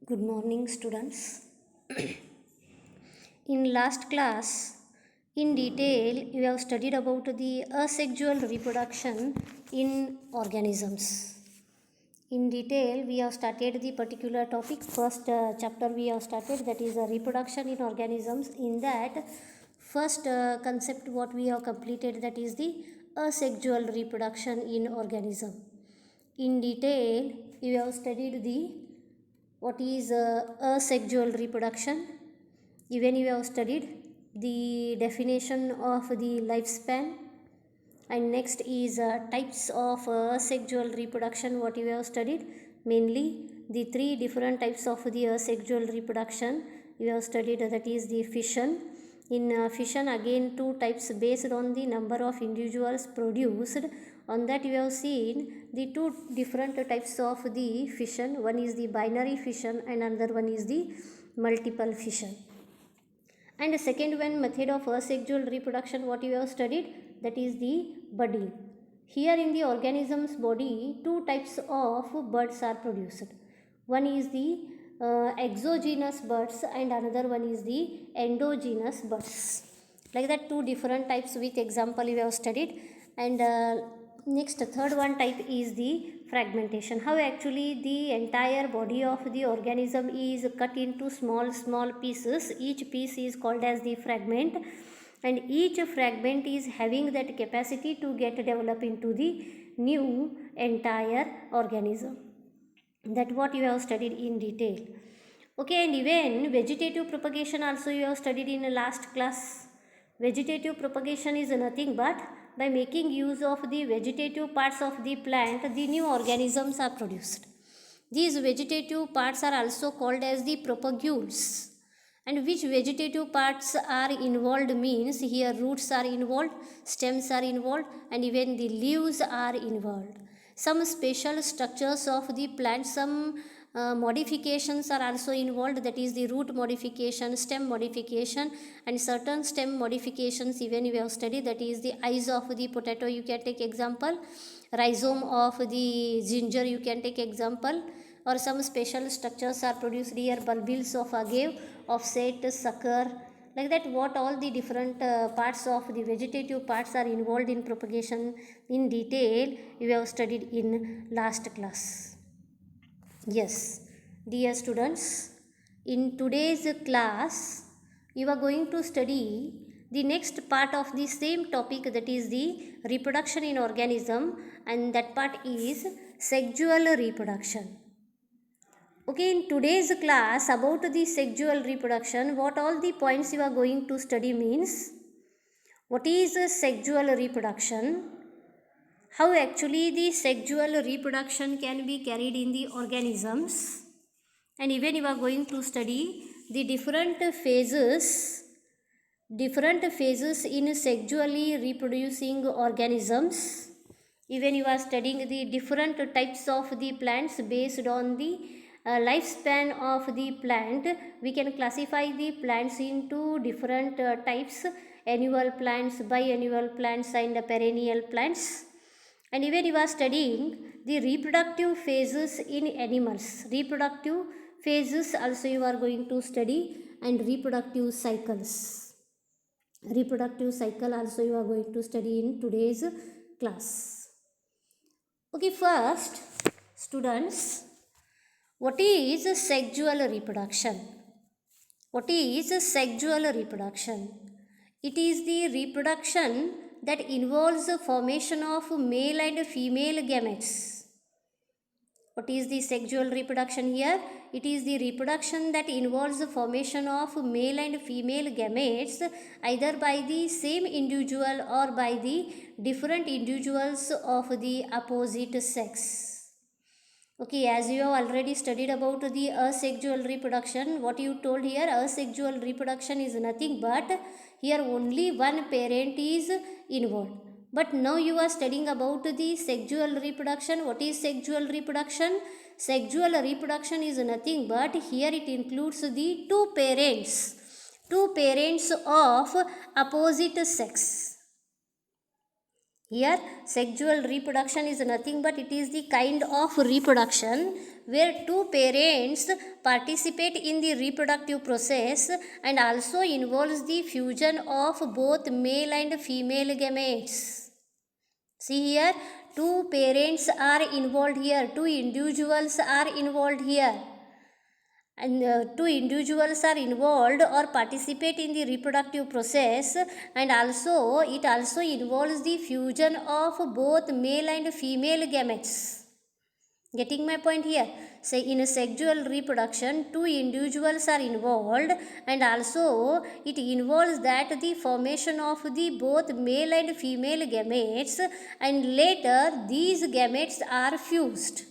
Good morning, students. In last class, in detail, we have studied about the asexual reproduction in organisms. In detail, we have started the particular topic. First chapter we have started, that is reproduction in organisms. In that, first concept what we have completed, that is the asexual reproduction in organism. In detail, we have studied the what is asexual reproduction. Even you have studied the definition of the lifespan, and next is types of asexual reproduction. What you have studied, mainly the three different types of the asexual reproduction you have studied, that is the fission. In fission, again two types based on the number of individuals produced. On that you have seen the two different types of the fission. One is the binary fission and another one is the multiple fission. And the second one method of asexual reproduction what you have studied, that is the budding. Here in the organism's body, two types of buds are produced. One is the exogenous buds and another one is the endogenous buds. Like that, two different types with example we have studied. And next, third one type is the fragmentation. How actually the entire body of the organism is cut into small pieces. Each piece is called as the fragment, and each fragment is having that capacity to get developed into the new entire organism. That what you have studied in detail. Okay, and even vegetative propagation also you have studied in the last class. Vegetative propagation is nothing but by making use of the vegetative parts of the plant, the new organisms are produced. These vegetative parts are also called as the propagules. And which vegetative parts are involved means here roots are involved, stems are involved, and even the leaves are involved. Some special structures of the plant, some modifications are also involved, that is the root modification, stem modification, and certain stem modifications even we have studied, that is the eyes of the potato you can take example, rhizome of the ginger you can take example, or some special structures are produced here, bulbils of agave, offset, sucker, like that. What all the different parts of the vegetative parts are involved in propagation in detail we have studied in last class. Yes, dear students, in today's class you are going to study the next part of the same topic, that is the reproduction in organism, and that part is sexual reproduction. Okay, in today's class about the sexual reproduction, what all the points you are going to study means, what is sexual reproduction, how actually the sexual reproduction can be carried in the organisms, and even you are going to study the different phases in sexually reproducing organisms. Even you are studying the different types of the plants based on the lifespan of the plant. We can classify the plants into different types: annual plants, biannual plants, and perennial plants. And even you are studying the reproductive phases in animals. Reproductive phases also you are going to study, and reproductive cycles. Reproductive cycle also you are going to study in today's class. Okay, first, students, what is sexual reproduction? What is sexual reproduction? It is the reproduction that involves the formation of male and female gametes. What is the sexual reproduction here? It is the reproduction that involves the formation of male and female gametes either by the same individual or by the different individuals of the opposite sex. Okay, as you have already studied about the asexual reproduction, what you told here, asexual reproduction is nothing but here only one parent is involved. But now you are studying about the sexual reproduction. What is sexual reproduction? Sexual reproduction is nothing but here it includes the two parents of opposite sex. Here, sexual reproduction is nothing but it is the kind of reproduction where two parents participate in the reproductive process and also involves the fusion of both male and female gametes. See here, two parents are involved here, two individuals are involved here. And two individuals are involved or participate in the reproductive process, and also it also involves the fusion of both male and female gametes. Getting my point here? Say in a sexual reproduction, two individuals are involved, and also it involves that the formation of the both male and female gametes, and later these gametes are fused.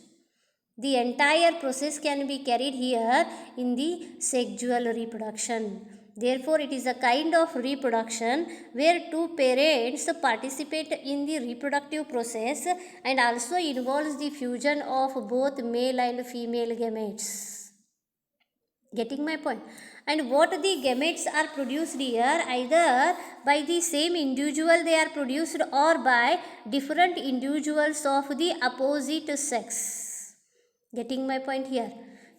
The entire process can be carried here in the sexual reproduction. Therefore, it is a kind of reproduction where two parents participate in the reproductive process and also involves the fusion of both male and female gametes. Getting my point? And what the gametes are produced here, either by the same individual they are produced or by different individuals of the opposite sex. Getting my point here?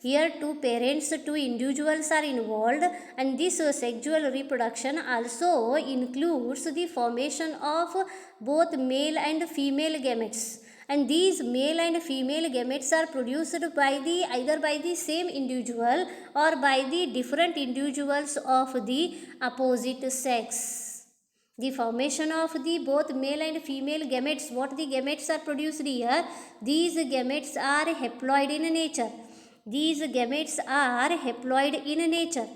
Here two parents, two individuals are involved, and this sexual reproduction also includes the formation of both male and female gametes. And these male and female gametes are produced by the either by the same individual or by the different individuals of the opposite sex. The formation of the both male and female gametes, what the gametes are produced here, these gametes are haploid in nature. These gametes are haploid in nature.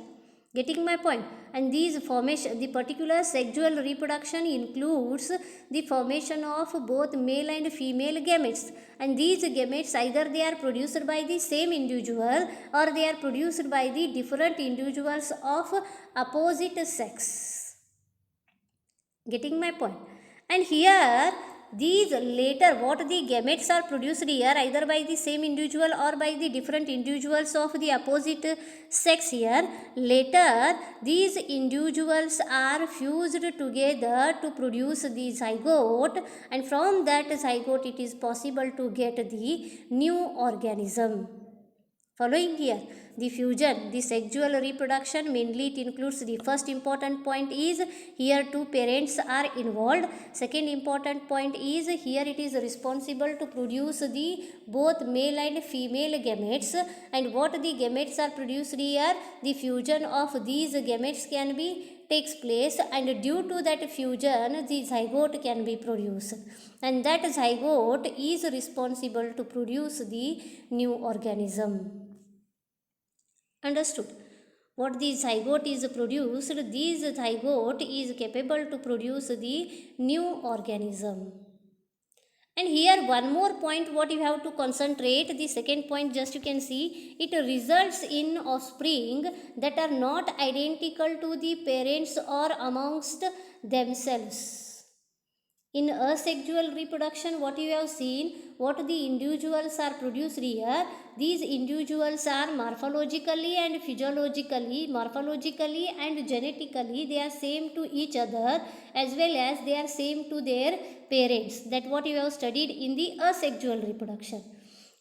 Getting my point? And these formation, the particular sexual reproduction includes the formation of both male and female gametes, and these gametes either they are produced by the same individual or they are produced by the different individuals of opposite sex. Getting my point? And here these later what the gametes are produced here either by the same individual or by the different individuals of the opposite sex here, later these individuals are fused together to produce the zygote, and from that zygote it is possible to get the new organism. Following here, the fusion, the sexual reproduction, mainly it includes the first important point is here two parents are involved. Second important point is here it is responsible to produce the both male and female gametes, and what the gametes are produced here, the fusion of these gametes can be takes place, and due to that fusion the zygote can be produced, and that zygote is responsible to produce the new organism. Understood? What the zygote is produced, this zygote is capable to produce the new organism. And here one more point what you have to concentrate, the second point just you can see, it results in offspring that are not identical to the parents or amongst themselves. In asexual reproduction, what you have seen, what the individuals are produced here, these individuals are morphologically and physiologically, morphologically and genetically, they are same to each other as well as they are same to their parents. That what you have studied in the asexual reproduction.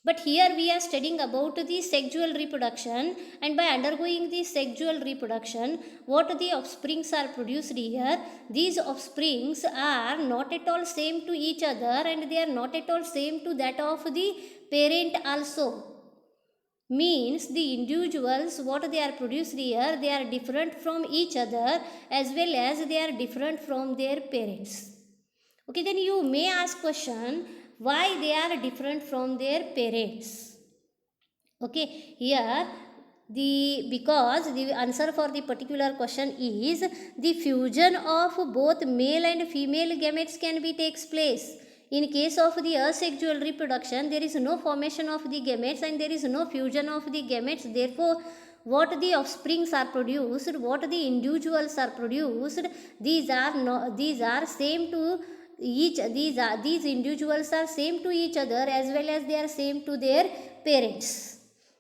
But here we are studying about the sexual reproduction, and by undergoing the sexual reproduction, what the offsprings are produced here, these offsprings are not at all same to each other and they are not at all same to that of the parent also. Means the individuals what they are produced here, they are different from each other as well as they are different from their parents. Okay, then you may ask question, why they are different from their parents? Okay, here because the answer for the particular question is the fusion of both male and female gametes can be takes place. In case of the asexual reproduction, there is no formation of the gametes and there is no fusion of the gametes. Therefore, what the offsprings are produced, what the individuals are produced, these are same to each, these individuals are same to each other as well as they are same to their parents.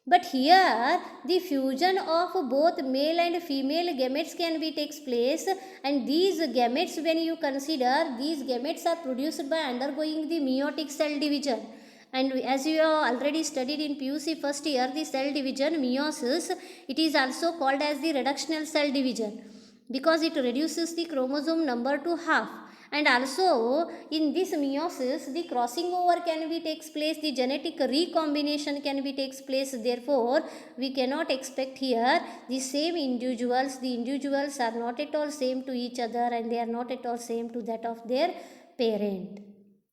But here the fusion of both male and female gametes can be takes place, and these gametes, when you consider, these gametes are produced by undergoing the meiotic cell division. And as you have already studied in PUC first year, the cell division meiosis, it is also called as the reductional cell division because it reduces the chromosome number to half. And also in this meiosis the crossing over can be takes place, the genetic recombination can be takes place. Therefore we cannot expect here the same individuals, the individuals are not at all same to each other and they are not at all same to that of their parent.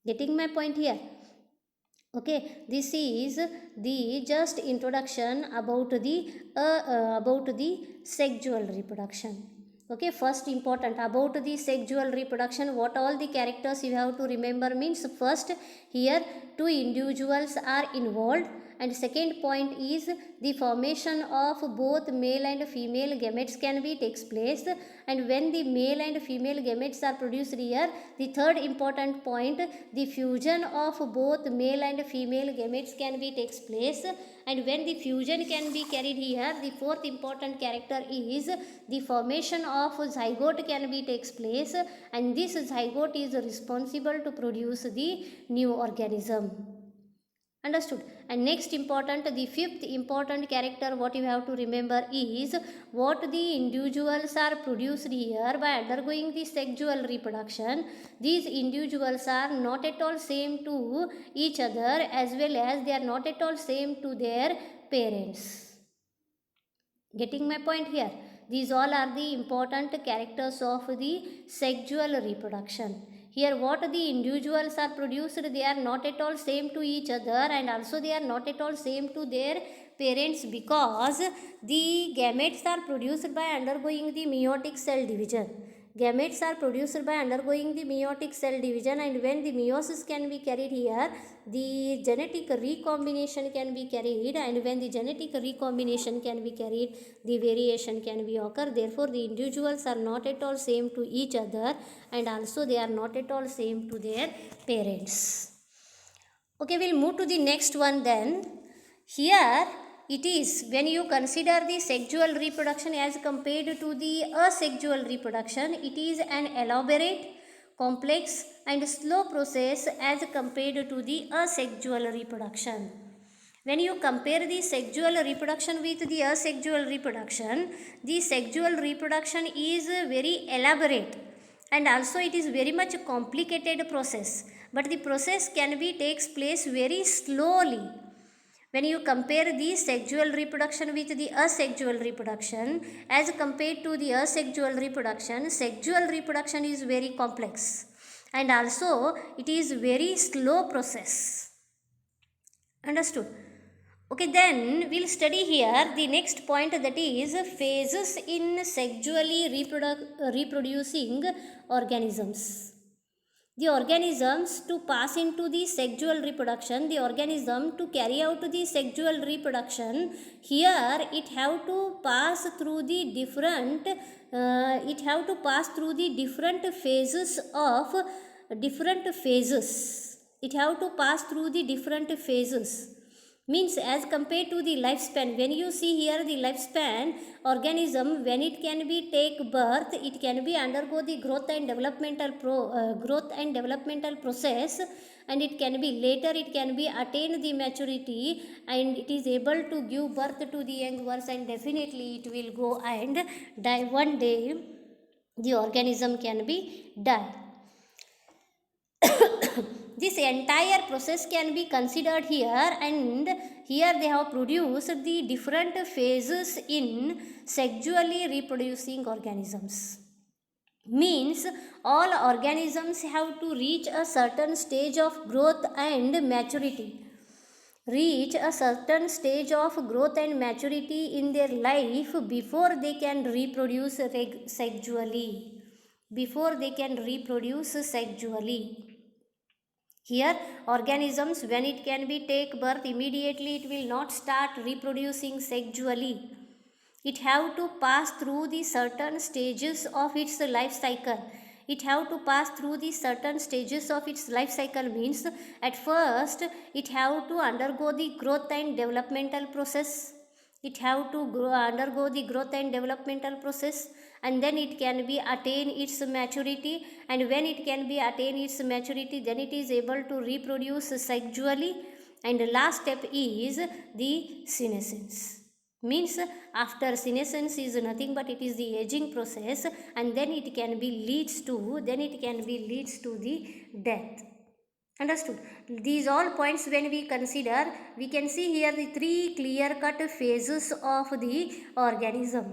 Getting my point here? Okay, this is the just introduction about the sexual reproduction. Okay, first important about the sexual reproduction, what all the characters you have to remember means, first here two individuals are involved, and second point is the formation of both male and female gametes can be takes place, and when the male and female gametes are produced here, the third important point, the fusion of both male and female gametes can be takes place, and when the fusion can be carried here, the fourth important character is the formation of zygote can be takes place, and this zygote is responsible to produce the new organism. Understood? And next important, the fifth important character what you have to remember is what the individuals are produced here by undergoing the sexual reproduction. These individuals are not at all same to each other, as well as they are not at all same to their parents. Getting my point here? These all are the important characters of the sexual reproduction. Here what the individuals are produced, they are not at all same to each other, and also they are not at all same to their parents, because the gametes are produced by undergoing the meiotic cell division. Gametes are produced by undergoing the meiotic cell division, and when the meiosis can be carried here, the genetic recombination can be carried, and when the genetic recombination can be carried, the variation can be occur. Therefore the individuals are not at all same to each other, and also they are not at all same to their parents. Okay, we'll move to the next one then. Here it is, when you consider the sexual reproduction as compared to the asexual reproduction, it is an elaborate, complex and slow process as compared to the asexual reproduction. When you compare the sexual reproduction with the asexual reproduction, the sexual reproduction is very elaborate, and also it is very much complicated process, but the process can be takes place very slowly. When you compare the sexual reproduction with the asexual reproduction, as compared to the asexual reproduction, sexual reproduction is very complex, and also it is very slow process. Understood? Okay, then we'll study here the next point, that is phases in sexually reproducing organisms. The organisms to pass into the sexual reproduction, the organism to carry out the sexual reproduction, here it have to pass through the different phases of different phases. It have to pass through the different phases. Means as compared to the lifespan, when you see here the lifespan, organism when it can be take birth, it can be undergo the growth and developmental process, and it can be later it can be attain the maturity, and it is able to give birth to the young ones, and definitely it will go and die. One day the organism can be die. This entire process can be considered here, and here they have produced the different phases in sexually reproducing organisms. Means all organisms have to reach a certain stage of growth and maturity. Reach a certain stage of growth and maturity in their life before they can reproduce sexually. Before they can reproduce sexually. Here organisms, when it can be take birth, immediately it will not start reproducing sexually. It have to pass through the certain stages of its life cycle. it have to pass through the certain stages of its life cycle. Means at first it have to undergo the growth and developmental process. It have to undergo the growth and developmental process, and then it can be attain its maturity, and when it can be attain its maturity, then it is able to reproduce sexually. And the last step is the senescence. Means after senescence is nothing but it is the aging process, and then it can be leads to the death. Understood? These all points when we consider, we can see here the three clear cut phases of the organism.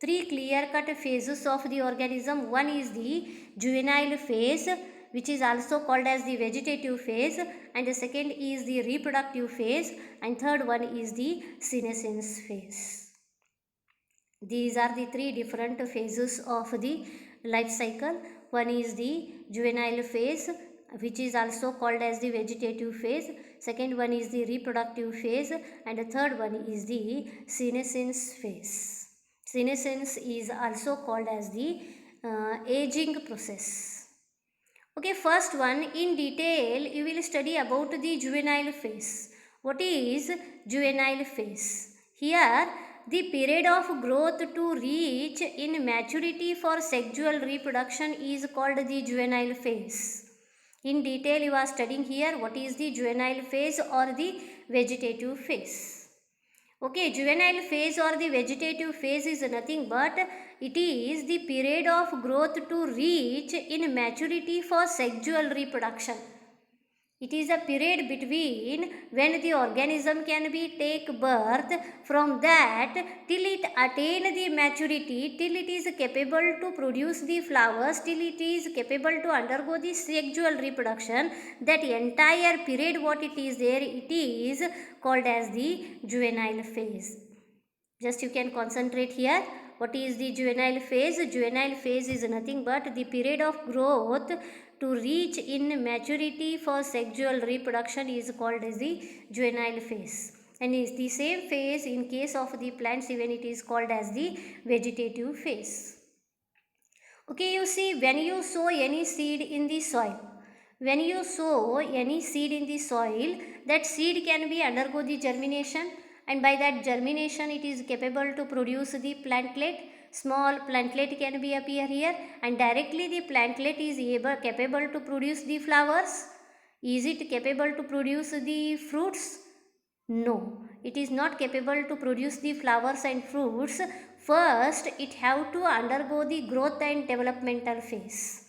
Three clear cut phases of the organism. One is the juvenile phase, which is also called as the vegetative phase, and the second is the reproductive phase, and third one is the senescence phase. These are the three different phases of the life cycle. One is the juvenile phase, which is also called as the vegetative phase. Second one is the reproductive phase, and the third one is the senescence phase. Senescence is also called as the aging process. Okay, first one, in detail you will study about the juvenile phase. What is juvenile phase? Here the period of growth to reach in maturity for sexual reproduction is called the juvenile phase. In detail you are studying here what is the juvenile phase or the vegetative phase. Okay, juvenile phase or the vegetative phase is nothing but it is the period of growth to reach in maturity for sexual reproduction. It is a period between when the organism can be take birth, from that till it attain the maturity, till it is capable to produce the flowers, till it is capable to undergo the sexual reproduction. That entire period what it is there, it is called as the juvenile phase. Just you can concentrate here. What is the juvenile phase? Juvenile phase is nothing but the period of growth to reach in maturity for sexual reproduction is called as the juvenile phase. And is the same phase in case of the plants, even it is called as the vegetative phase. Okay, you see, when you sow any seed in the soil, when you sow any seed in the soil, that seed can be undergo the germination, and by that germination it is capable to produce the plantlet. Small plantlet can be appear here, and directly the plantlet is capable to produce the flowers. Is it capable to produce the fruits? No, it is not capable to produce the flowers and fruits. First it have to undergo the growth and developmental phase.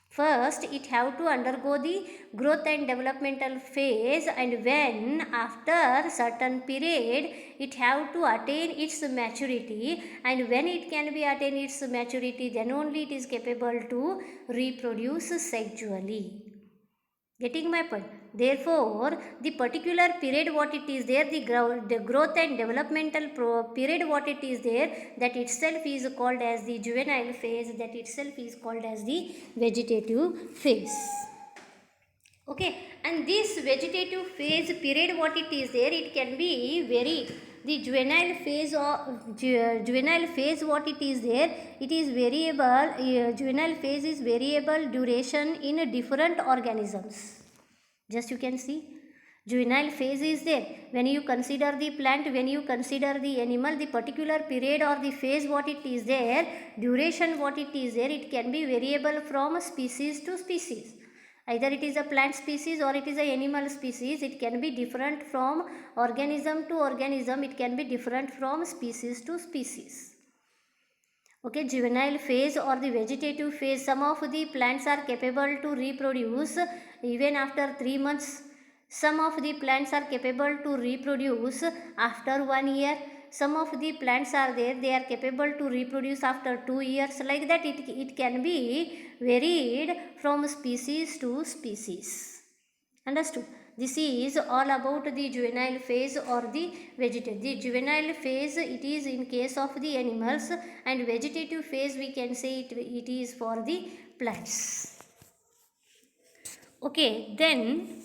First it have to undergo the growth and developmental phase, and when after certain period it have to attain its maturity, and when it can be attain its maturity, then only it is capable to reproduce sexually. Getting my point? Therefore, the particular period what it is there, the growth and developmental period what it is there, that itself is called as the juvenile phase, that itself is called as the vegetative phase. Okay, and this vegetative phase period what it is there, it can be varied. The juvenile phase or juvenile phase what it is there, it is variable. Juvenile phase is variable duration in different organisms. Just you can see, juvenile phase is there. When you consider the plant, when you consider the animal, the particular period or the phase what it is there, duration what it is there, it can be variable from species to species. Either it is a plant species or it is a animal species. It can be different from organism to organism. It can be different from species to species. Okay, juvenile phase or the vegetative phase, some of the plants are capable to reproduce even after 3 months. Some of the plants are capable to reproduce after 1 year. Some of the plants are there, they are capable to reproduce after 2 years. Like that it can be varied from species to species. Understood? This is all about the juvenile phase or the vegetative. The juvenile phase, it is in case of the animals, and vegetative phase we can say it is for the plants. Okay, then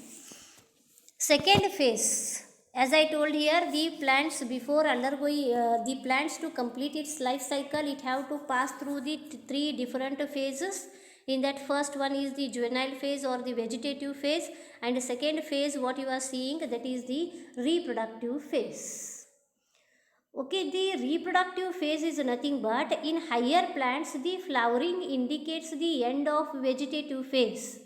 second phase. As I told here, the plants before undergoing the plants to complete its life cycle, it have to pass through the three different phases. In that first one is the juvenile phase or the vegetative phase, and the second phase what you are seeing, that is the reproductive phase. Okay, the reproductive phase is nothing but in higher plants the flowering indicates the end of vegetative phase.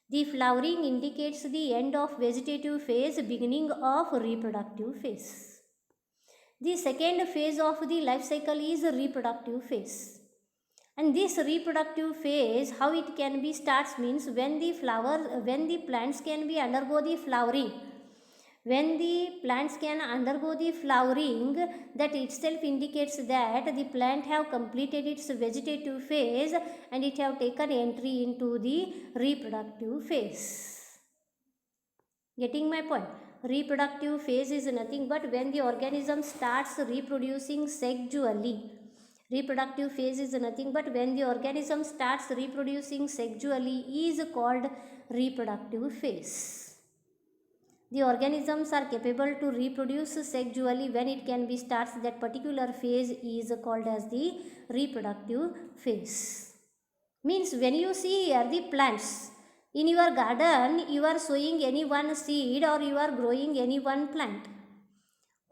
The flowering indicates the end of vegetative phase, beginning of reproductive phase. The second phase of the life cycle is reproductive phase. And this reproductive phase, how it can be starts means when the plants can be undergo the flowering. When the plants can undergo the flowering, that itself indicates that the plant have completed its vegetative phase and it have taken entry into the reproductive phase. Getting my point? Reproductive phase is nothing but when the organism starts reproducing sexually. Reproductive phase is nothing but when the organism starts reproducing sexually is called reproductive phase. The organisms are capable to reproduce sexually when it can be starts. That particular phase is called as the reproductive phase. Means when you see here the plants in your garden, you are sowing any one seed or you are growing any one plant.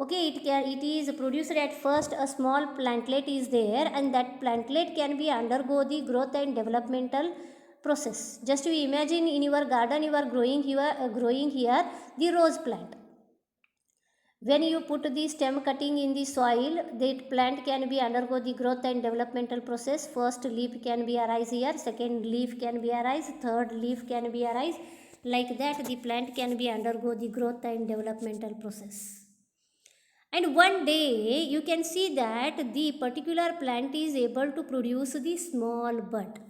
Okay, it is produced at first a small plantlet is there, and that plantlet can be undergo the growth and developmental process. Just you imagine in your garden you are growing here the rose plant. When you put the stem cutting in the soil, that plant can be undergo the growth and developmental process. First leaf can be arise here, second leaf can be arise, third leaf can be arise. Like that the plant can be undergo the growth and developmental process. And one day you can see that the particular plant is able to produce the small bud.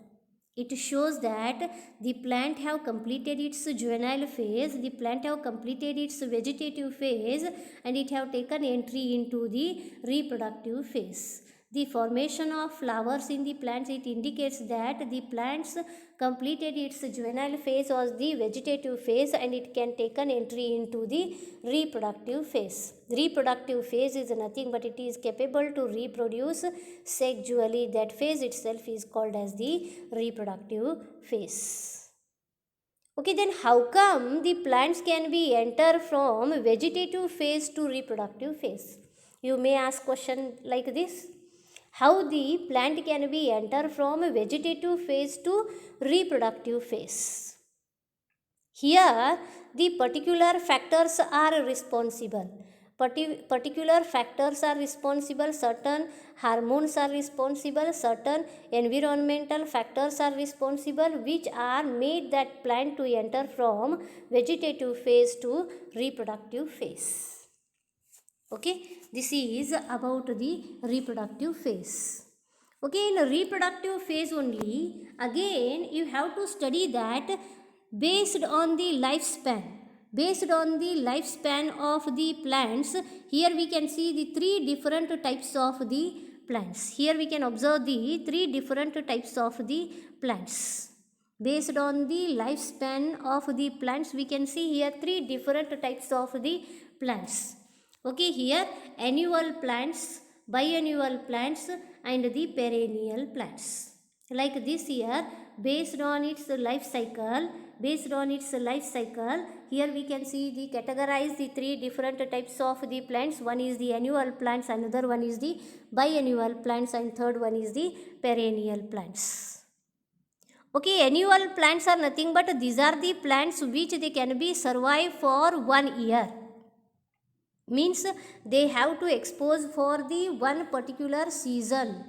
It shows that the plant have completed its juvenile phase, the plant have completed its vegetative phase, and it have taken entry into the reproductive phase. The formation of flowers in the plants, it indicates that the plants completed its juvenile phase or the vegetative phase, and it can take an entry into the reproductive phase. Reproductive phase is nothing but it is capable to reproduce sexually. That phase itself is called as the reproductive phase. Okay, then how come the plants can be enter from vegetative phase to reproductive phase? You may ask question like this. How the plant can be enter from vegetative phase to reproductive phase? Here the particular factors are responsible. Particular factors are responsible, certain hormones are responsible, certain environmental factors are responsible, which are made that plant to enter from vegetative phase to reproductive phase. Okay, this is about the reproductive phase. Okay, in reproductive phase only, again you have to study that based on the lifespan. Based on the lifespan of the plants, here we can see the three different types of the plants. Here we can observe the three different types of the plants. Based on the lifespan of the plants, we can see here three different types of the plants. Okay, here annual plants, biannual plants, and the perennial plants. Like this here, based on its life cycle, here we can see the categorize the three different types of the plants. One is the annual plants, another one is the biannual plants, and third one is the perennial plants. Okay, annual plants are nothing but these are the plants which they can be survive for 1 year. Means they have to expose for the one particular season,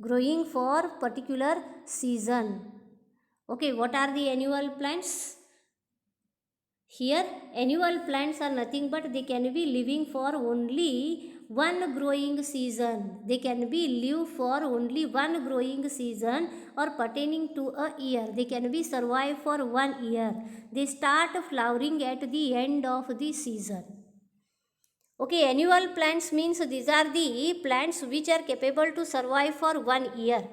growing for particular season. Okay, what are the annual plants? Here annual plants are nothing but they can be living for only one growing season. They can be live for only one growing season or pertaining to a year. They can be survive for 1 year. They start flowering at the end of the season. Okay, annual plants means these are the plants which are capable to survive for 1 year.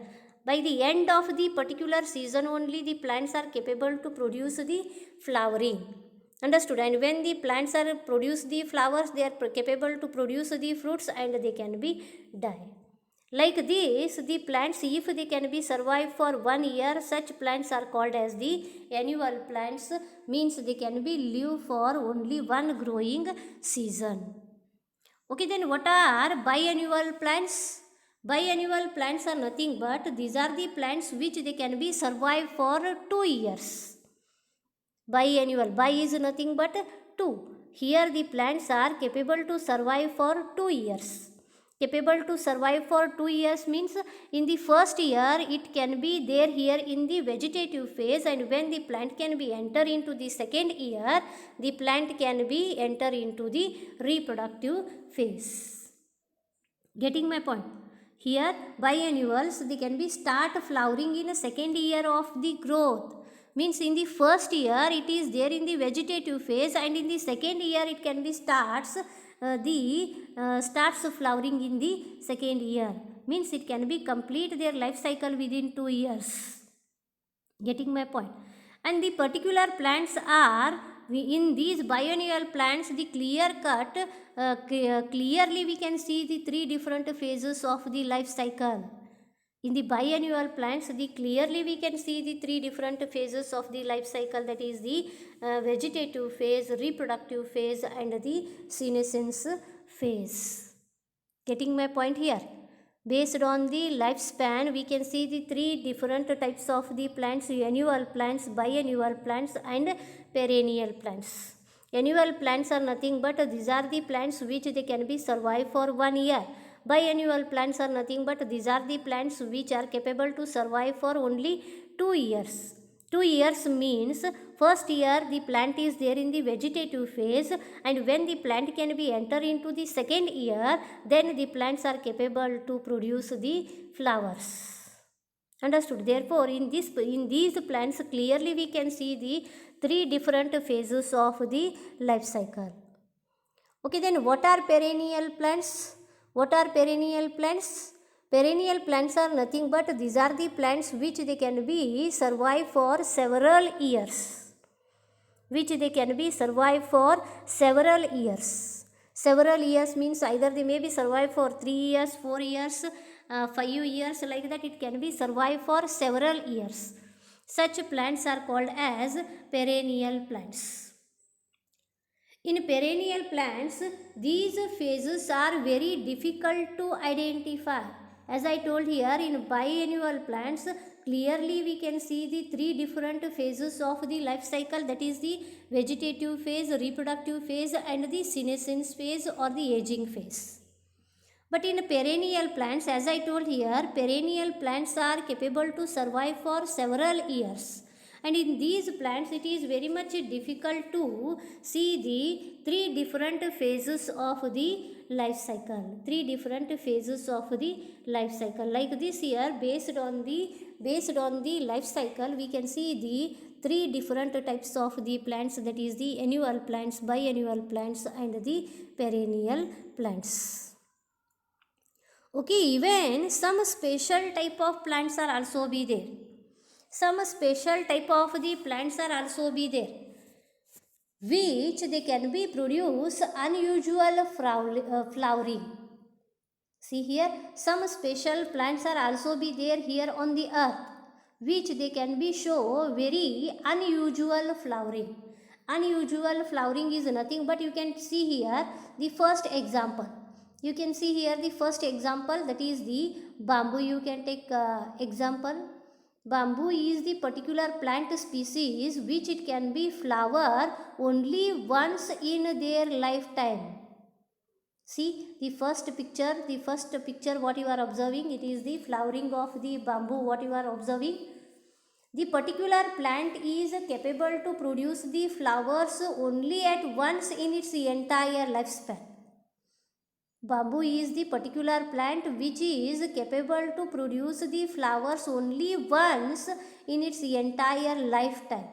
By the end of the particular season only the plants are capable to produce the flowering. Understood? And when the plants are produce the flowers, they are capable to produce the fruits and they can be die. Like this, the plants, if they can be survive for 1 year, such plants are called as the annual plants, means they can be live for only one growing season. Okay, then what are biannual plants? Biannual plants are nothing but these are the plants which they can be survive for 2 years. Biannual, bi is nothing but 2. Here the plants are capable to survive for 2 years. Capable to survive for 2 years means in the first year it can be there here in the vegetative phase, and when the plant can be enter into the second year, the plant can be enter into the reproductive phase. Getting my point? Here biannuals, they can be start flowering in a second year of the growth. Means in the first year it is there in the vegetative phase, and in the second year it can be starts flowering in the second year. Means it can be complete their life cycle within 2 years. Getting my point? And the particular plants are, in these biennial plants, the clear cut, clearly we can see the 3 different phases of the life cycle. In the biennial plants, the clearly we can see the 3 different phases of the life cycle, that is the vegetative phase, reproductive phase, and the senescence phase. Getting my point here? Based on the lifespan, we can see the 3 different types of the plants: annual plants, biannual plants, and perennial plants. Annual plants are nothing but these are the plants which they can be survive for 1 year. Biannual plants are nothing but these are the plants which are capable to survive for only 2 years. 2 years means first year the plant is there in the vegetative phase, and when the plant can be enter into the second year, then the plants are capable to produce the flowers. Understood? Therefore in these plants clearly we can see the 3 different phases of the life cycle. Okay, then what are perennial plants? What are perennial plants? Perennial plants are nothing but these are the plants which they can be survive for several years. Which they can be survive for several years. Several years means either they may be survive for 3 years, 4 years, 5 years, like that it can be survive for several years. Such plants are called as perennial plants. In perennial plants, these phases are very difficult to identify. As I told here, in biennial plants, clearly we can see the 3 different phases of the life cycle, that is the vegetative phase, reproductive phase, and the senescence phase or the aging phase. But in perennial plants, as I told here, perennial plants are capable to survive for several years. And in these plants, it is very much difficult to see the 3 different phases of the life cycle. 3 different phases of the life cycle. Like this here, based on the life cycle, we can see the 3 different types of the plants, that is the annual plants, biannual plants, and the perennial plants. Okay, even some special type of plants are also be there. Some special type of the plants are also be there, which they can be produce unusual flowering. See here, some special plants are also be there here on the earth, which they can be show very unusual flowering. Unusual flowering is nothing but you can see here the first example. You can see here the first example, that is the bamboo. You can take example. Bamboo is the particular plant species which it can be flower only once in their lifetime. See the first picture what you are observing, it is the flowering of the bamboo what you are observing. The particular plant is capable to produce the flowers only at once in its entire lifespan. Bamboo is the particular plant which is capable to produce the flowers only once in its entire lifetime.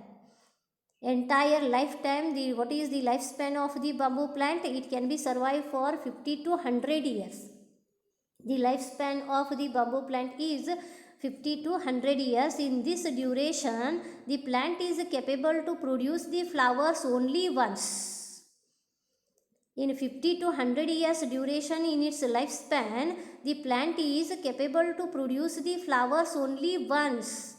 Entire lifetime, what is the lifespan of the bamboo plant? It can be survive for 50 to 100 years. The lifespan of the bamboo plant is 50 to 100 years. In this duration, the plant is capable to produce the flowers only once. In 50 to 100 years duration in its lifespan, the plant is capable to produce the flowers only once.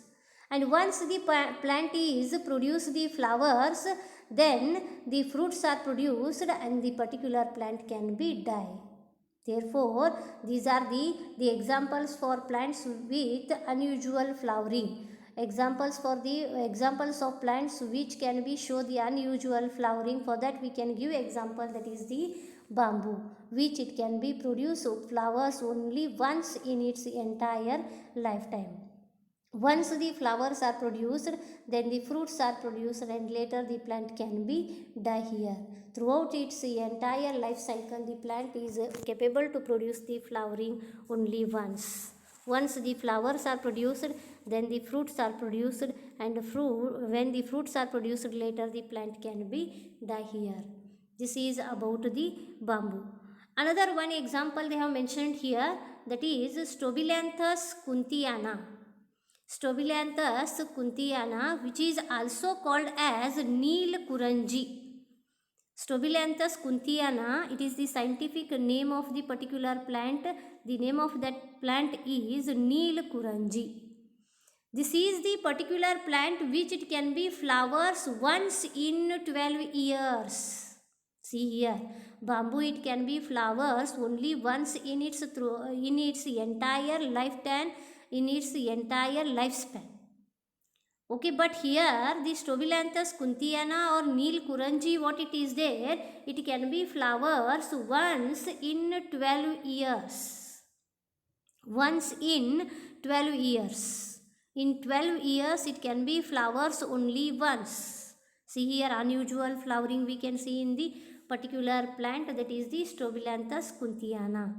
And once the plant is produce the flowers, then the fruits are produced and the particular plant can be die. Therefore, these are the examples for plants with unusual flowering. Examples of plants which can be show the unusual flowering. For that we can give example, that is the bamboo, which it can be produce flowers only once in its entire lifetime. Once the flowers are produced, then the fruits are produced, and later the plant can be die here. Throughout its entire life cycle, the plant is capable to produce the flowering only once. Once the flowers are produced, then the fruits are produced, and when the fruits are produced, later the plant can be die here. This is about the bamboo. Another one example they have mentioned here, that is Strobilanthes kuntiana. Strobilanthes kuntiana, which is also called as Neelkuranji. Strobilanthes kuntiana, it is the scientific name of the particular plant. The name of that plant is Neelkuranji. This is the particular plant which it can be flowers once in 12 years. See here, bamboo it can be flowers only once in its entire lifetime, in its entire lifespan. Okay, but here the Strobilanthes kuntiana or Neelkuranji, what it is there, it can be flowers once in 12 years. Once in 12 years. In 12 years it can be flowers only once. See here, unusual flowering we can see in the particular plant, that is the Strobilanthes kuntiana.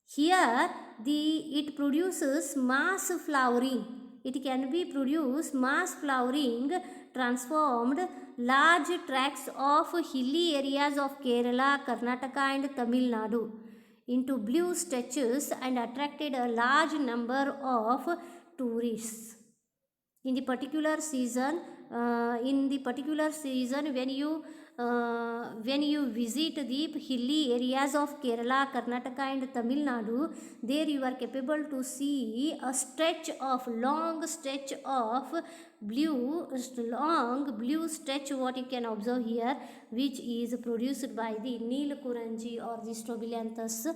Here it produces mass flowering. It can be produced mass flowering, transformed large tracts of hilly areas of Kerala, Karnataka and Tamil Nadu into blue stretches and attracted a large number of tourists. In the particular season, when you visit the hilly areas of Kerala, Karnataka and Tamil Nadu, there you are capable to see a long stretch of blue stretch, what you can observe here, which is produced by the Neelkuranji or the Strobilanthes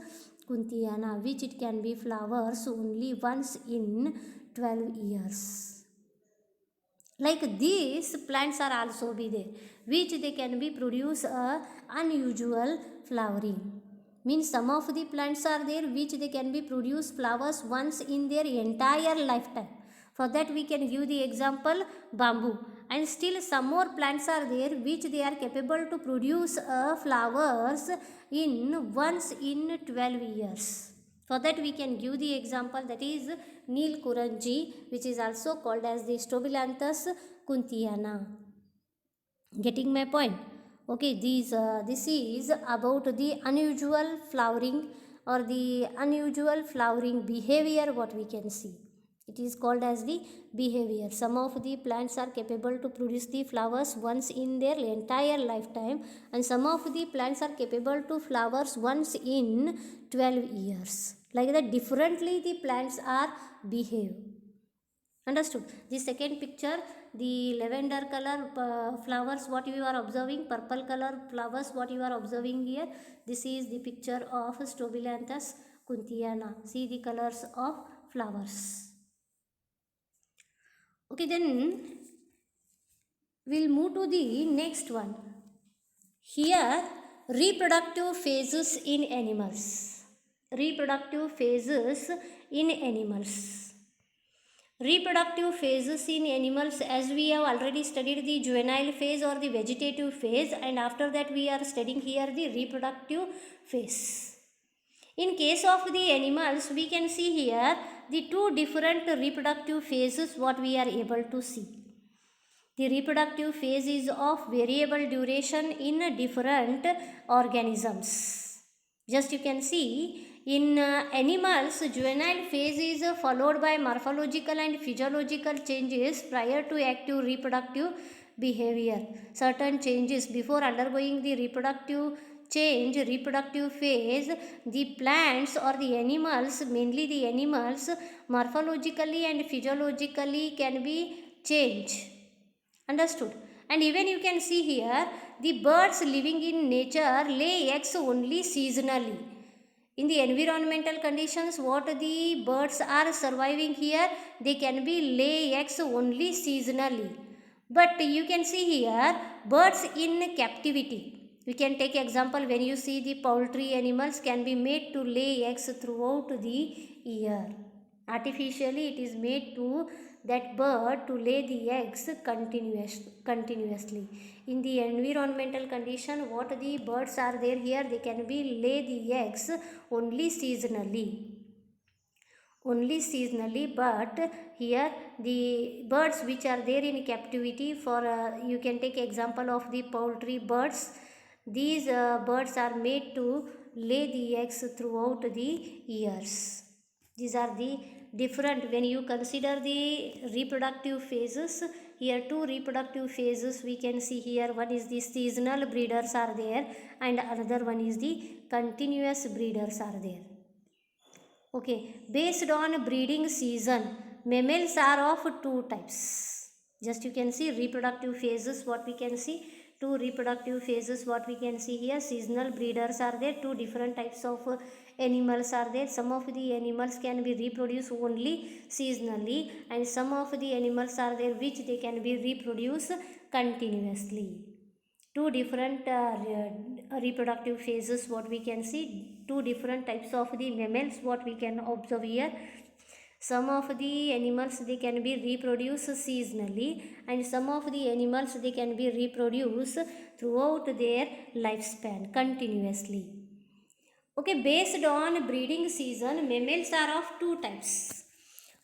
kuntiana, which it can be flowers only once in 12 years. Like these plants are also be there, which they can be produce unusual flowering. Means some of the plants are there which they can be produce flowers once in their entire lifetime. For that we can give the example bamboo. And still some more plants are there which they are capable to produce flowers once in 12 years. For that we can give the example, that is Neelkuranji, which is also called as the Strobilanthes kuntiana. Getting my point? Okay, this is about the unusual flowering or the unusual flowering behavior, what we can see. It is called as the behavior. Some of the plants are capable to produce the flowers once in their entire lifetime, and some of the plants are capable to flowers once in 12 years. Like that, differently the plants are behave. Understood? The second picture, the lavender color flowers, what you are observing, purple color flowers, what you are observing here, this is the picture of Strobilanthes kuntiana. See the colors of flowers. Okay, then we'll move to the next one. Here, reproductive phases in animals. Reproductive phases in animals. Reproductive phases in animals, as we have already studied the juvenile phase or the vegetative phase, and after that we are studying here the reproductive phase. In case of the animals, we can see here the two different reproductive phases what we are able to see. The reproductive phase is of variable duration in different organisms. Just you can see, in animals, juvenile phase is followed by morphological and physiological changes prior to active reproductive behavior. Certain changes before undergoing the reproductive change reproductive phase, the plants or the animals, mainly the animals, morphologically and physiologically can be changed. Understood? And even you can see here, the birds living in nature lay eggs only seasonally. In the environmental conditions, what the birds are surviving here, they can be lay eggs only seasonally. But you can see here, birds in captivity. We can take example when you see the poultry animals can be made to lay eggs throughout the year. Artificially it is made to that bird to lay the eggs continuously. In the environmental condition, what the birds are there here, they can be lay the eggs only seasonally. But here the birds which are there in captivity, for you can take example of the poultry birds. These birds are made to lay the eggs throughout the years. These are the different, when you consider the reproductive phases, here two reproductive phases we can see here. One is the seasonal breeders are there, and another one is the continuous breeders are there. Okay, based on breeding season, mammals are of two types. Just you can see reproductive phases, what we can see, two reproductive phases what we can see here. Seasonal breeders are there, two different types of animals are there. Some of the animals can be reproduced only seasonally, and some of the animals are there which they can be reproduced continuously. Two different reproductive phases what we can see, two different types of the mammals what we can observe here. Some of the animals they can be reproduced seasonally, and some of the animals they can be reproduced throughout their lifespan continuously. Okay, based on breeding season, mammals are of two types.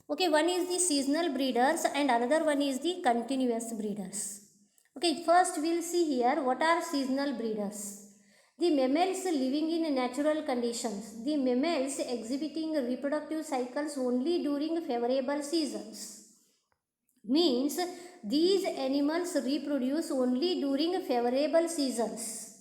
Okay, one is the seasonal breeders and another one is the continuous breeders. Okay, first we'll see here what are seasonal breeders. The mammals living in natural conditions. The mammals exhibiting reproductive cycles only during favorable seasons. Means these animals reproduce only during favorable seasons.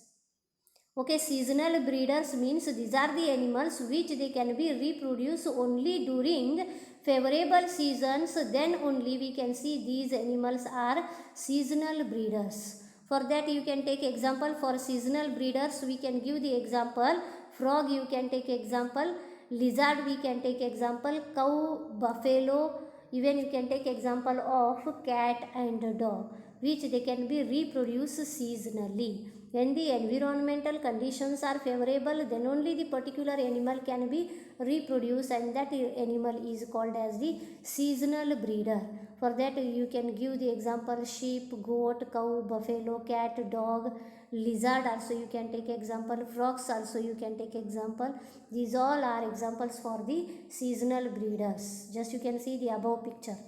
Okay, seasonal breeders means these are the animals which they can be reproduced only during favorable seasons. Then only we can see these animals are seasonal breeders. For that you can take example for seasonal breeders. We can give the example frog, you can take example lizard, we can take example cow, buffalo, even you can take example of cat and dog, which they can be reproduced seasonally. When the environmental conditions are favorable, then only the particular animal can be reproduced, and that animal is called as the seasonal breeder. For that you can give the example sheep, goat, cow, buffalo, cat, dog, lizard also you can take example, frogs also you can take example. These all are examples for the seasonal breeders. Just you can see the above picture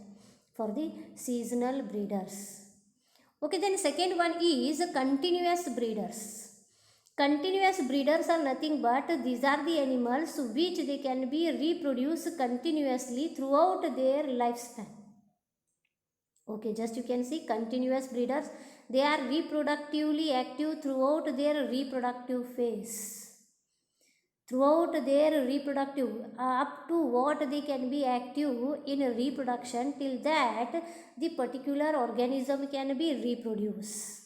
for the seasonal breeders. Okay, then second one is continuous breeders. Continuous breeders are nothing but these are the animals which they can be reproduced continuously throughout their lifespan. Okay, just you can see continuous breeders, they are reproductively active throughout their reproductive phase. Throughout their reproductive, up to what they can be active in reproduction, till that the particular organism can be reproduced.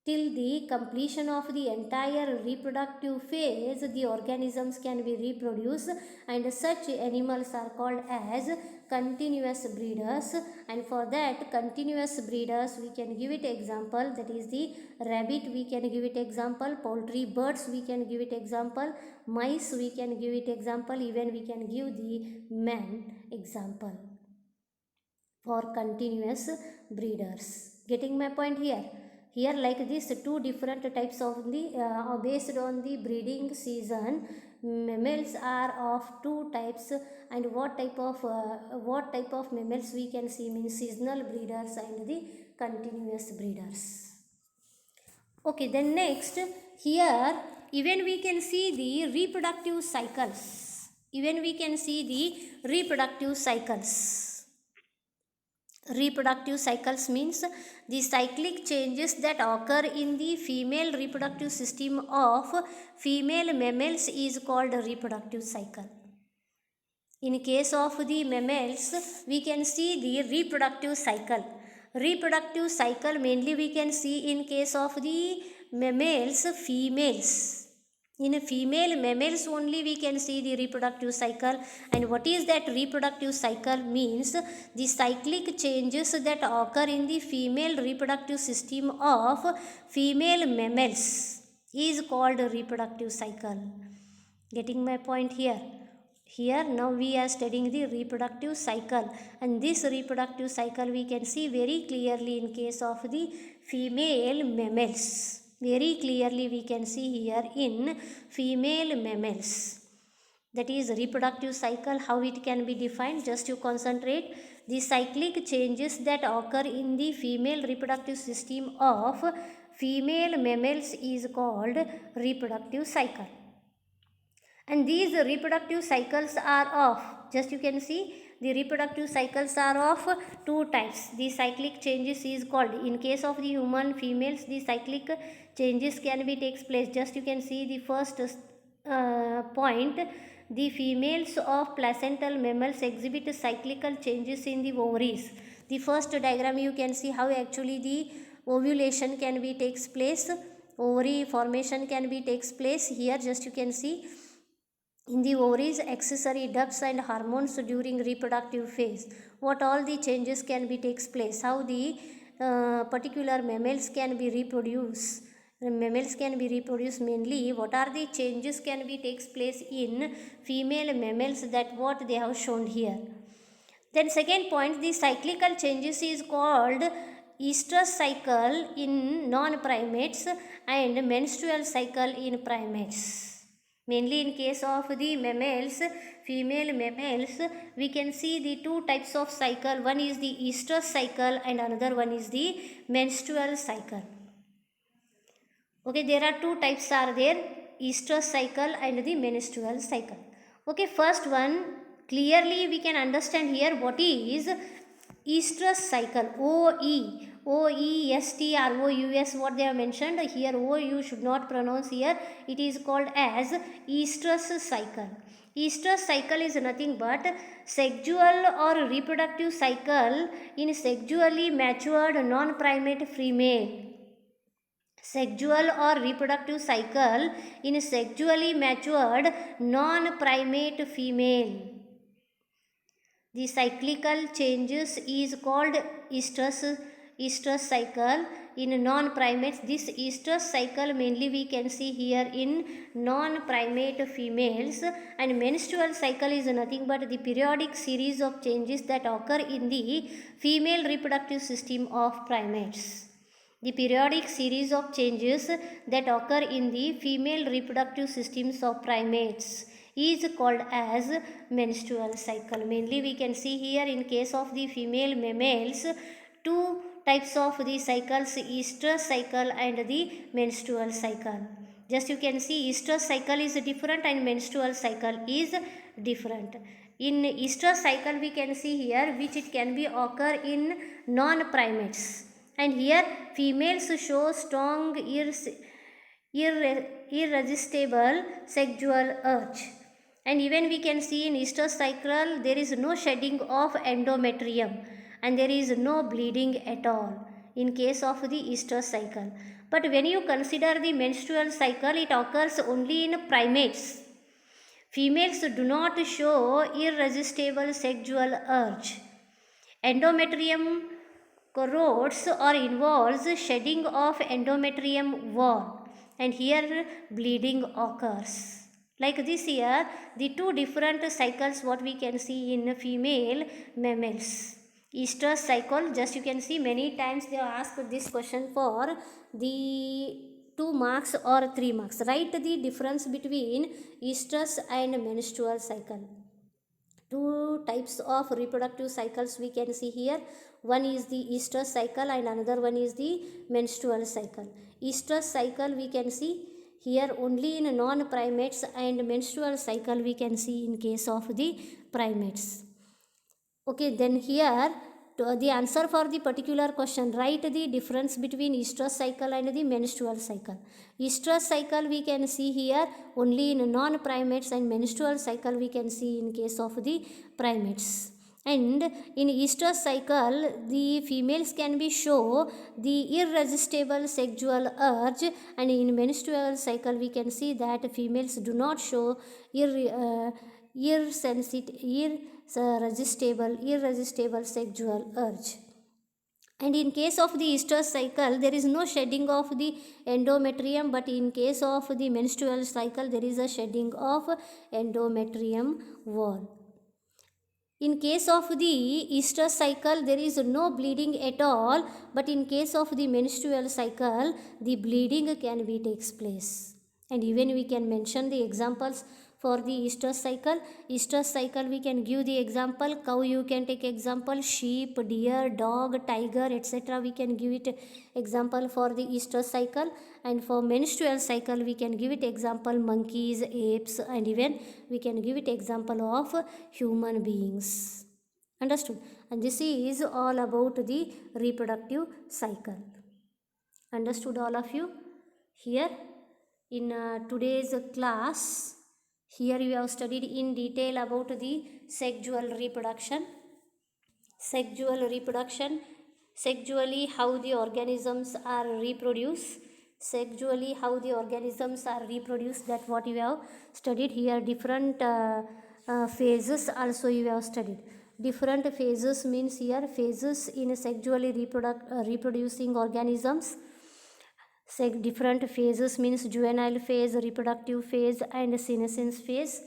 Till the completion of the entire reproductive phase, the organisms can be reproduced, and such animals are called as continuous breeders. And for that continuous breeders we can give it example, that is the rabbit we can give it example, poultry birds we can give it example, mice we can give it example, even we can give the man example for continuous breeders. Getting my point here? Here like this two different types of the based on the breeding season, mammals are of two types. And what type of mammals we can see means seasonal breeders and the continuous breeders. Okay, then next here even we can see the reproductive cycles. Even we can see the reproductive cycles. Reproductive cycles means the cyclic changes that occur in the female reproductive system of female mammals is called a reproductive cycle. In case of the mammals, we can see the reproductive cycle. Reproductive cycle mainly we can see in case of the mammals, females. In female mammals only we can see the reproductive cycle. And what is that reproductive cycle means? The cyclic changes that occur in the female reproductive system of female mammals is called a reproductive cycle. Getting my point here? Here now we are studying the reproductive cycle, and this reproductive cycle we can see very clearly in case of the female mammals. Very clearly we can see here in female mammals. That is reproductive cycle, how it can be defined, just you concentrate. The cyclic changes that occur in the female reproductive system of female mammals is called reproductive cycle. And these reproductive cycles are of, just you can see, the reproductive cycles are of two types. The cyclic changes is called, in case of the human females, the cyclic changes can be takes place. Just you can see the first point, the females of placental mammals exhibit cyclical changes in the ovaries. The first diagram you can see how actually the ovulation can be takes place, ovary formation can be takes place. Here just you can see in the ovaries, accessory ducts and hormones during reproductive phase. What all the changes can be takes place? How the particular mammals can be reproduced? Mammals can be reproduced mainly. What are the changes can be takes place in female mammals? That what they have shown here. Then second point, the cyclical changes is called estrous cycle in non-primates and menstrual cycle in primates. Mainly in case of the mammals, female mammals, we can see the two types of cycle. One is the estrous cycle and another one is the menstrual cycle. Okay, there are two types are there, estrous cycle and the menstrual cycle. Okay, first one, clearly we can understand here what is estrous cycle. OESTROUS, what they have mentioned here. O you should not pronounce here. It is called as estrous cycle. Estrous cycle is nothing but sexual or reproductive cycle in sexually matured non-primate female. Sexual or reproductive cycle in sexually matured non-primate female. The cyclical changes is called estrous cycle in non-primates. This estrous cycle mainly we can see here in non-primate females, and menstrual cycle is nothing but the periodic series of changes that occur in the female reproductive system of primates. The periodic series of changes that occur in the female reproductive systems of primates is called as menstrual cycle. Mainly we can see here in case of the female mammals, two types of the cycles, estrous cycle and the menstrual cycle. Just you can see estrous cycle is different and menstrual cycle is different. In estrous cycle we can see here which it can be occur in non-primates, and here females show strong irresistible sexual urge. And even we can see in estrous cycle there is no shedding of endometrium and there is no bleeding at all in case of the estrous cycle. But when you consider the menstrual cycle, it occurs only in primates. Females do not show irresistible sexual urge. Endometrium corrodes or involves shedding of endometrium wall, and here bleeding occurs. Like this here, the two different cycles what we can see in female mammals. Estrous cycle, just you can see many times they have asked this question for the 2 marks or 3 marks. Write the difference between estrous and menstrual cycle. Two types of reproductive cycles we can see here. One is the estrous cycle and another one is the menstrual cycle. Estrous cycle we can see here only in non-primates, and menstrual cycle we can see in case of the primates. Okay, then here the answer for the particular question, write the difference between estrous cycle and the menstrual cycle. Estrous cycle we can see here only in non-primates, and menstrual cycle we can see in case of the primates. And in estrous cycle, the females can be show the irresistible sexual urge, and in menstrual cycle we can see that females do not show irresistible sexual urge. And in case of the estrous cycle, there is no shedding of the endometrium, but in case of the menstrual cycle, there is a shedding of endometrium wall. In case of the estrous cycle, there is no bleeding at all, but in case of the menstrual cycle, the bleeding can be takes place. And even we can mention the examples for the estrous cycle. Estrous cycle we can give the example cow, you can take example sheep, deer, dog, tiger, etc. We can give it example for the estrous cycle. And for menstrual cycle we can give it example monkeys, apes, and even we can give it example of human beings. Understood? And this is all about the reproductive cycle. Understood all of you? Here in today's class, here we have studied in detail about the sexual reproduction. Sexually how the organisms are reproduced. That what you have studied here. Different phases also you have studied. Different phases means here phases in sexually reproducing organisms. Different phases means juvenile phase, reproductive phase, and senescence phase.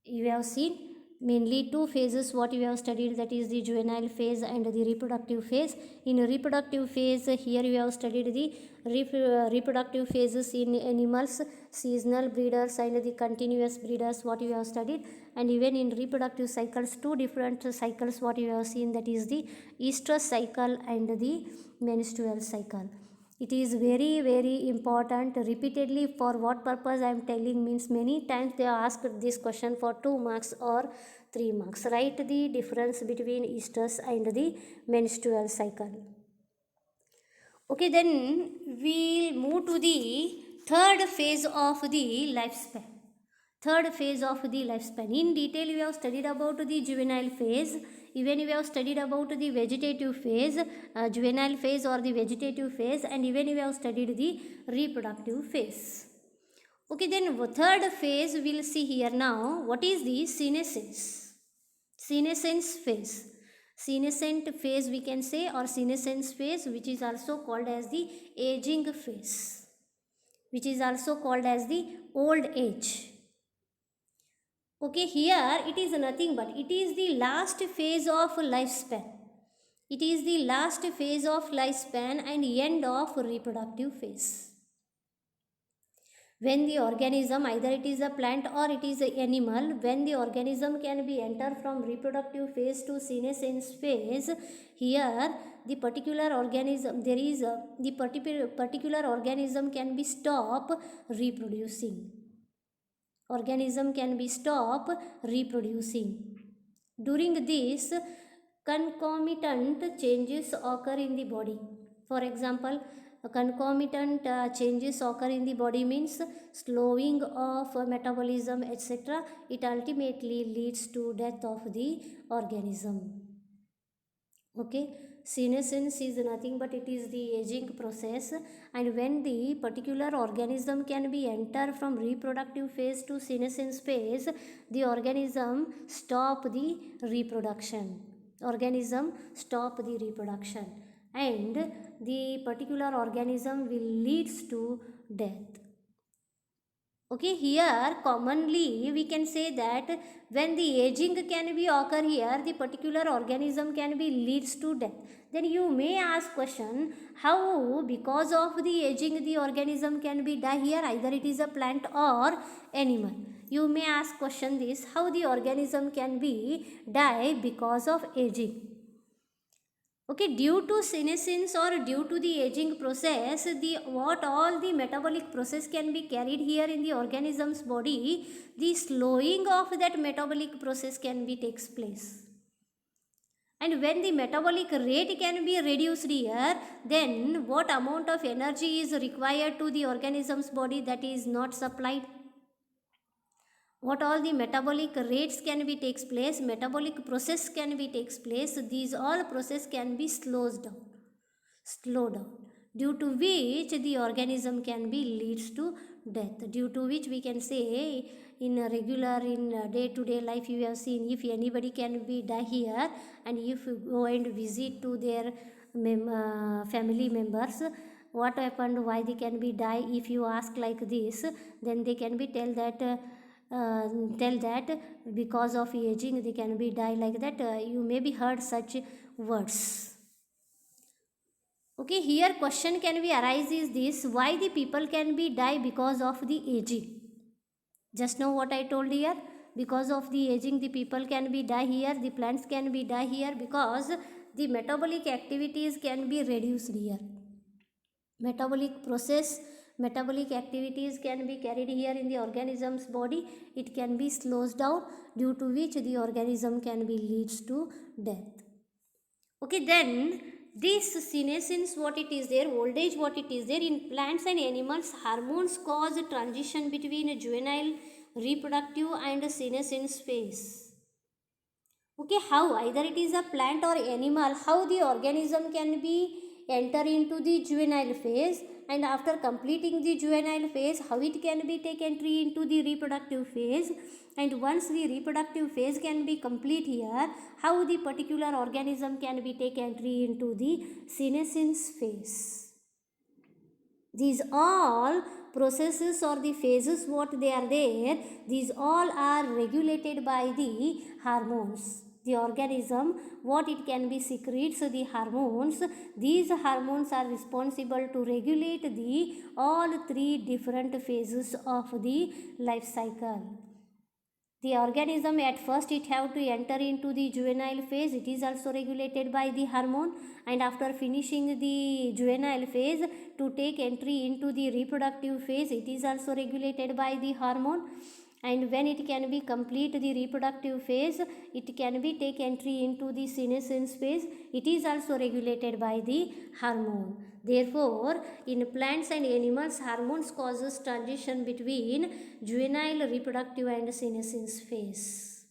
You have seen mainly two phases what you have studied, that is the juvenile phase and the reproductive phase. In reproductive phase, here you have studied the reproductive phases in animals, seasonal breeders and the continuous breeders what you have studied. And even in reproductive cycles, two different cycles what you have seen, that is the estrous cycle and the menstrual cycle. It is very, very important. Repeatedly, for what purpose I am telling means many times they are asked this question for 2 marks or 3 marks. Write the difference between estrus and the menstrual cycle. Okay, then we will move to the third phase of the lifespan. In detail, we have studied about the juvenile phase. Even we have studied about the vegetative phase, juvenile phase or the vegetative phase, and even we have studied the reproductive phase. Okay, then third phase we will see here now. What is the senescence? Senescent phase we can say, or senescence phase, which is also called as the aging phase, which is also called as the old age. Okay, here it is nothing but it is the last phase of lifespan. It is the last phase of lifespan and end of reproductive phase. When the organism, either it is a plant or it is an animal, when the organism can be enter from reproductive phase to senescence phase, here the particular organism, the particular organism can be stop reproducing. During this, concomitant changes occur in the body. For example, concomitant changes occur in the body means slowing of metabolism, etc. It ultimately leads to death of the organism. Okay, senescence is nothing but it is the aging process, and when the particular organism can be enter from reproductive phase to senescence phase, the organism stop the reproduction. And the particular organism will leads to death. Okay, here commonly we can say that when the aging can be occur here, the particular organism can be leads to death. Then you may ask question, how because of the aging the organism can be die here, either it is a plant or animal. You may ask question this, how the organism can be die because of aging. Okay, due to senescence or due to the aging process, all the metabolic process can be carried here in the organism's body, the slowing of that metabolic process can be takes place. And when the metabolic rate can be reduced here, then what amount of energy is required to the organism's body that is not supplied? What all the metabolic rates can be takes place, metabolic process can be takes place, these all process can be slowed down, due to which the organism can be leads to death, due to which we can say in a regular day-to-day life you have seen, if anybody can be die here, and if you go and visit to their family members, what happened, why they can be die, if you ask like this, then they can be tell that because of aging they can be die like that. You may be heard such words. Okay, here question can be arise is this, why the people can be die because of the aging? Just now what I told here, because of the aging the people can be die here, the plants can be die here, because the metabolic activities can be reduced here. Metabolic activities can be carried here in the organism's body, it can be slows down, due to which the organism can be leads to death. Okay, then this senescence, what it is there, old age, what it is there, in plants and animals, hormones cause transition between juvenile, reproductive and senescence phase. Okay, how, either it is a plant or animal, how the organism can be enter into the juvenile phase, and after completing the juvenile phase, how it can be take entry into the reproductive phase, and once the reproductive phase can be complete here, how the particular organism can be take entry into the senescence phase. These all processes or the phases what they are there, these all are regulated by the hormones. The organism, what it can be secretes the hormones, these hormones are responsible to regulate the all three different phases of the life cycle. The organism at first it have to enter into the juvenile phase, it is also regulated by the hormone, and after finishing the juvenile phase to take entry into the reproductive phase, it is also regulated by the hormone, and when it can be complete the reproductive phase, it can be take entry into the senescence phase, it is also regulated by the hormone. Therefore, in plants and animals, hormones causes transition between juvenile, reproductive and senescence phase.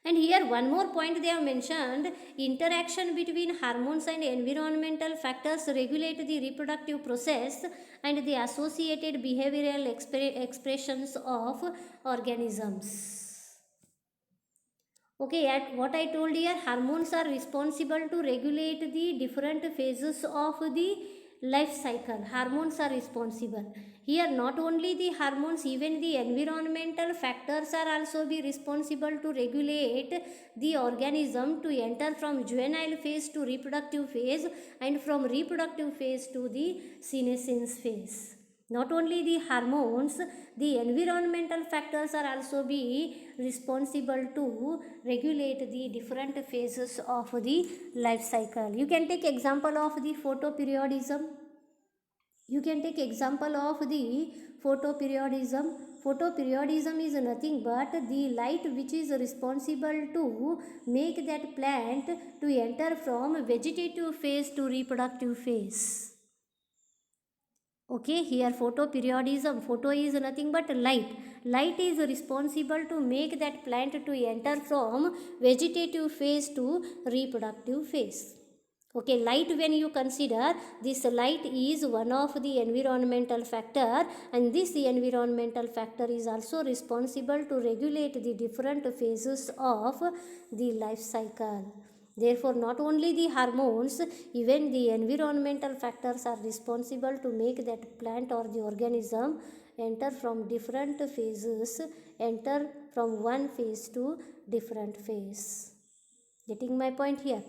And here one more point they have mentioned, interaction between hormones and environmental factors regulate the reproductive process and the associated behavioral expressions of organisms. Okay, at what I told here, hormones are responsible to regulate the different phases of the life cycle. Hormones are responsible. Here not only the hormones, even the environmental factors are also be responsible to regulate the organism to enter from juvenile phase to reproductive phase and from reproductive phase to the senescence phase. Not only the hormones, the environmental factors are also be responsible to regulate the different phases of the life cycle. You can take example of the photoperiodism. Photoperiodism is nothing but the light which is responsible to make that plant to enter from vegetative phase to reproductive phase. Okay, here photoperiodism, photo is nothing but light is responsible to make that plant to enter from vegetative phase to reproductive phase. Okay, light, when you consider, this light is one of the environmental factor, and this environmental factor is also responsible to regulate the different phases of the life cycle. Therefore, not only the hormones, even the environmental factors are responsible to make that plant or the organism enter from different phases, enter from one phase to different phase. Getting my point here?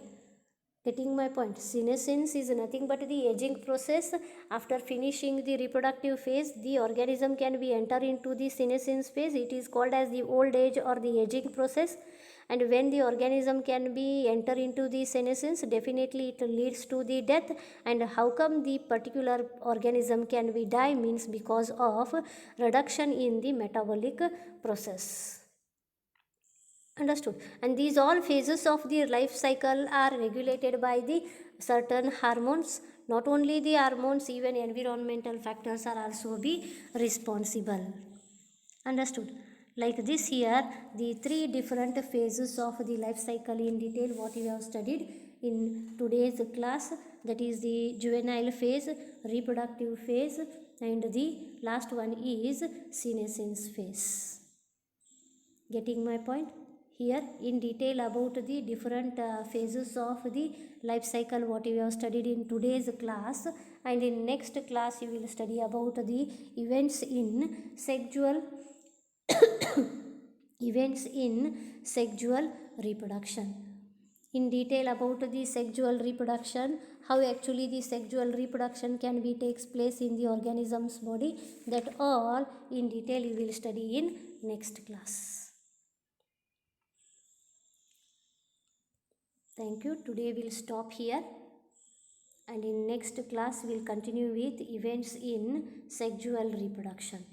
Getting my point? Senescence is nothing but the aging process. After finishing the reproductive phase, the organism can be enter into the senescence phase. It is called as the old age or the aging process. And when the organism can be enter into the senescence, definitely it leads to the death. And how come the particular organism can be die means because of reduction in the metabolic process. Understood. And these all phases of the life cycle are regulated by the certain hormones. Not only the hormones, even environmental factors are also be responsible. Understood. Like this here, the three different phases of the life cycle in detail what we have studied in today's class, that is the juvenile phase, reproductive phase, and the last one is senescence phase. Getting my point? Here in detail about the different phases of the life cycle what we have studied in today's class, and in next class you will study about the events in sexual events in sexual reproduction. In detail about the sexual reproduction, how actually the sexual reproduction can be takes place in the organism's body, that all in detail you will study in next class. Thank you. Today we'll stop here, and in next class we'll continue with events in sexual reproduction.